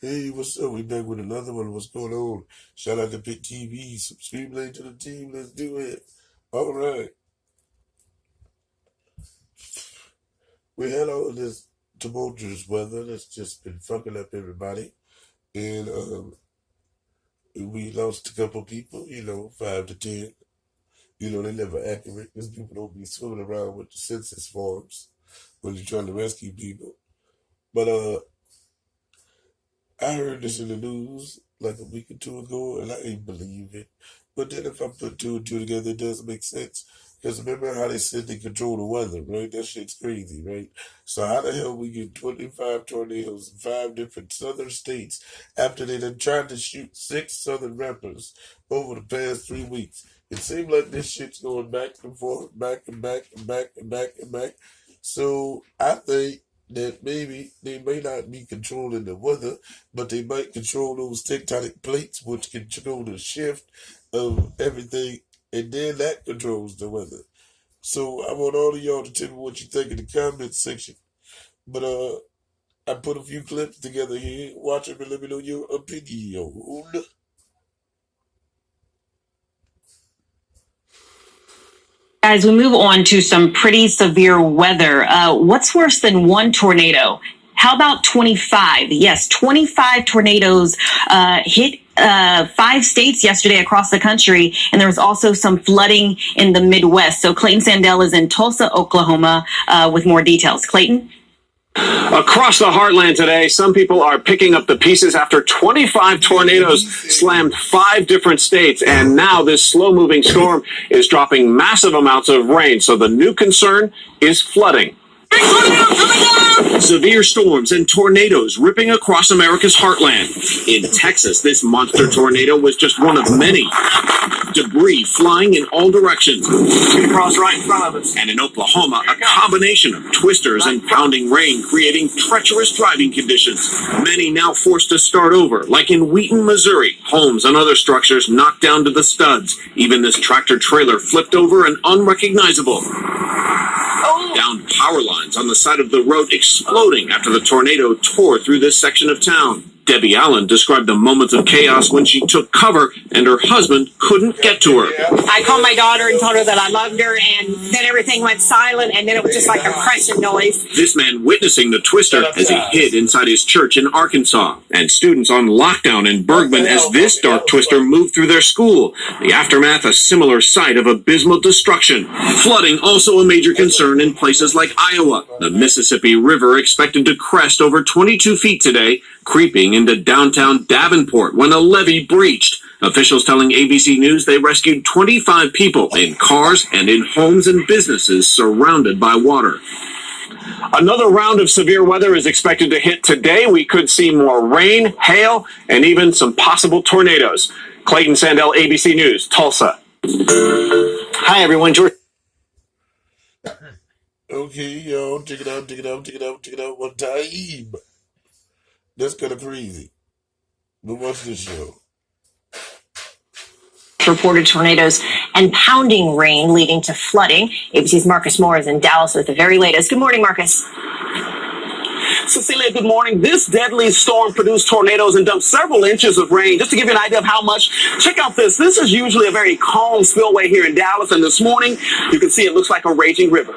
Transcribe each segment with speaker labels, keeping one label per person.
Speaker 1: Hey, what's up? We back with another one. What's going on? Shout out to Big TV. Subscribe link to the team. Let's do it. All right. We had all of this tumultuous weather that's just been fucking up everybody. And we lost a couple people, 5 to 10. They're never accurate because people don't be swimming around with the census forms when you're trying to rescue people. But I heard this in the news like a week or two ago, and I ain't believe it. But then if I put two and two together, it does make sense. Because remember how they said they control the weather, right? That shit's crazy, right? So how the hell we get 25 tornadoes in 5 different southern states after they done tried to shoot 6 southern rappers over the past 3 weeks? It seems like this shit's going back and forth, back and back and back and back and back. So I think that maybe they may not be controlling the weather, but they might control those tectonic plates, which control the shift of everything, and then that controls the weather. So I want all of y'all to tell me what you think in the comment section. But I put a few clips together here. Watch them and let me know your opinion.
Speaker 2: Guys, we move on to some pretty severe weather. What's worse than one tornado? How about 25? Yes, 25 tornadoes hit 5 states yesterday across the country, and there was also some flooding in the Midwest. So Clayton Sandell is in Tulsa, Oklahoma, with more details. Clayton?
Speaker 3: Across the heartland today, some people are picking up the pieces after 25 tornadoes slammed 5 different states, and now this slow-moving storm is dropping massive amounts of rain, so the new concern is flooding. Severe storms and tornadoes ripping across America's heartland. In Texas, this monster tornado was just one of many. Debris flying in all directions. Across right in front of us. And in Oklahoma, a combination of twisters and pounding rain creating treacherous driving conditions. Many now forced to start over, like in Wheaton, Missouri. Homes and other structures knocked down to the studs. Even this tractor trailer flipped over and unrecognizable. Down power lines on the side of the road exploding after the tornado tore through this section of town. Debbie Allen described the moments of chaos when she took cover and her husband couldn't get to her.
Speaker 4: I called my daughter and told her that I loved her, and then everything went silent, and then it was just like a crashing noise.
Speaker 3: This man witnessing the twister as he hid inside his church in Arkansas, and students on lockdown in Bergman as this dark twister moved through their school. The aftermath, a similar sight of abysmal destruction. Flooding also a major concern in places like Iowa. The Mississippi River expected to crest over 22 feet today, creeping into downtown Davenport when a levee breached. Officials telling ABC News they rescued 25 people in cars and in homes and businesses surrounded by water. Another round of severe weather is expected to hit today. We could see more rain, hail, and even some possible tornadoes. Clayton Sandell, ABC News, Tulsa. Hi, everyone. George.
Speaker 1: Okay, y'all, check it out one time. That's kind of crazy. But watch this show.
Speaker 5: Reported tornadoes and pounding rain leading to flooding. ABC's Marcus Moore is in Dallas with the very latest. Good morning, Marcus.
Speaker 6: Cecilia, good morning. This deadly storm produced tornadoes and dumped several inches of rain. Just to give you an idea of how much, check out this. This is usually a very calm spillway here in Dallas, and this morning you can see it looks like a raging river.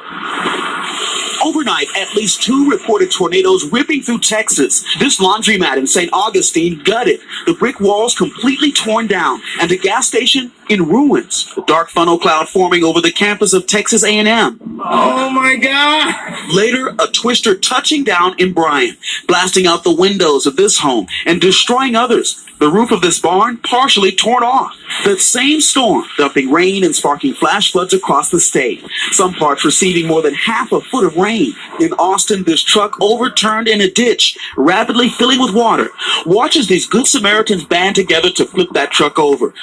Speaker 6: Overnight, at least 2 reported tornadoes ripping through Texas. This laundromat in St. Augustine gutted. The brick walls completely torn down, and the gas station in ruins. A dark funnel cloud forming over the campus of Texas A&M.
Speaker 7: Oh my God!
Speaker 6: Later, a twister touching down in Bryan, blasting out the windows of this home and destroying others. The roof of this barn partially torn off. That same storm dumping rain and sparking flash floods across the state. Some parts receiving more than half a foot of rain. In Austin, this truck overturned in a ditch, rapidly filling with water. Watch as these good Samaritans band together to flip that truck over,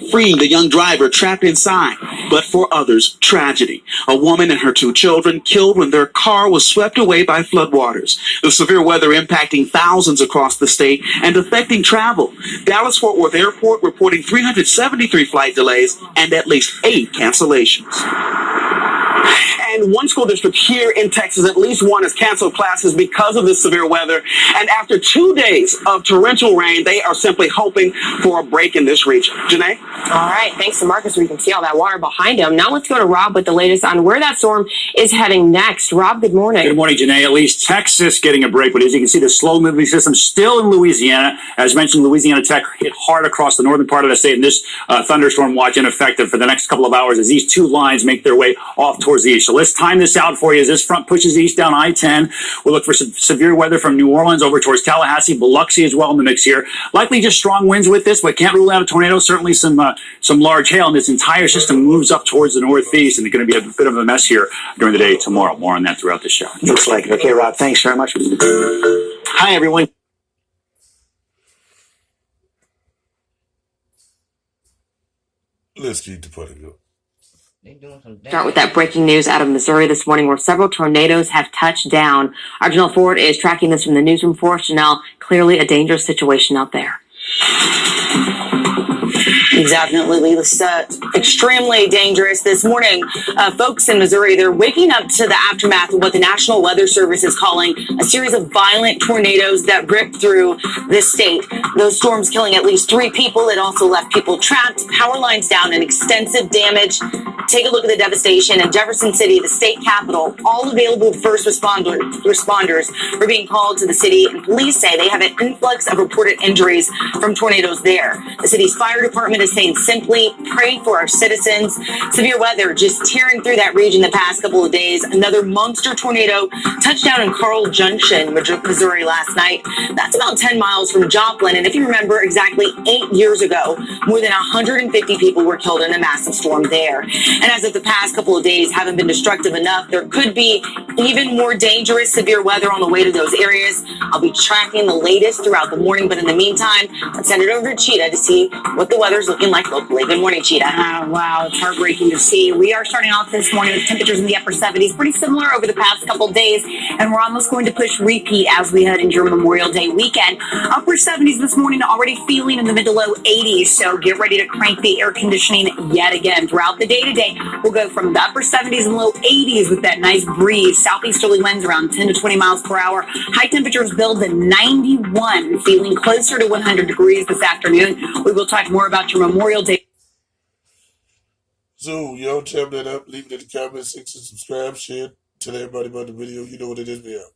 Speaker 6: freeing the young driver trapped inside. But for others, tragedy. A woman and her 2 children killed when their car was swept away by floodwaters. The severe weather impacting thousands across the state and affecting travel. Dallas-Fort Worth Airport reporting 373 flight delays and at least 8 cancellations. And one school district here in Texas, at least one, has canceled classes because of this severe weather. And after 2 days of torrential rain, they are simply hoping for a break in this region. Janae?
Speaker 5: All right. Thanks to Marcus. We can see all that water behind him. Now let's go to Rob with the latest on where that storm is heading next. Rob, good morning.
Speaker 8: Good morning, Janae. At least Texas getting a break. But as you can see, the slow-moving system still in Louisiana. As mentioned, Louisiana Tech hit hard across the northern part of the state. And this thunderstorm watch in effect for the next couple of hours as these two lines make their way off towards the east. So let's time this out for you as this front pushes east down I-10. We'll look for some severe weather from New Orleans over towards Tallahassee, Biloxi as well in the mix here. Likely just strong winds with this, but can't rule out a tornado. Certainly some large hail. And this entire system moves up towards the northeast, and it's going to be a bit of a mess here during the day tomorrow. More on that throughout the show.
Speaker 6: Looks like it. Okay, Rob, thanks very much. Hi, everyone.
Speaker 1: Let's keep the party going.
Speaker 2: Start with that breaking news out of Missouri this morning where several tornadoes have touched down. Our Janelle Ford is tracking this from the newsroom for us. Janelle, clearly a dangerous situation out there.
Speaker 9: Definitely, Lisa. Extremely dangerous this morning. Folks in Missouri, they're waking up to the aftermath of what the National Weather Service is calling a series of violent tornadoes that ripped through this state. Those storms killing at least 3 people. It also left people trapped, power lines down, and extensive damage. Take a look at the devastation in Jefferson City, the state capital. All available first responders are being called to the city, and police say they have an influx of reported injuries from tornadoes there. The city's fire department is saying simply pray for our citizens. Severe weather just tearing through that region the past couple of days. Another monster tornado touched down in Carl Junction, Missouri last night. That's about 10 miles from Joplin. And if you remember, exactly 8 years ago, more than 150 people were killed in a massive storm there. And as of the past couple of days haven't been destructive enough, there could be even more dangerous severe weather on the way to those areas. I'll be tracking the latest throughout the morning, but in the meantime, let's send it over to Cheetah to see what the weather's looking like locally. Good morning, Cheetah.
Speaker 2: Wow, it's heartbreaking to see. We are starting off this morning with temperatures in the upper 70s, pretty similar over the past couple of days, and we're almost going to push repeat as we head into your Memorial Day weekend. Upper 70s this morning, already feeling in the mid to low 80s, so get ready to crank the air conditioning yet again. Throughout the day today, we'll go from the upper 70s and low 80s with that nice breeze. Southeasterly winds around 10 to 20 miles per hour. High temperatures build to 91, feeling closer to 100 degrees this afternoon. We will talk more about your Memorial Day.
Speaker 1: So, y'all tap that up, leave it in the comment section, subscribe, share, tell everybody about the video. You know what it is, we out.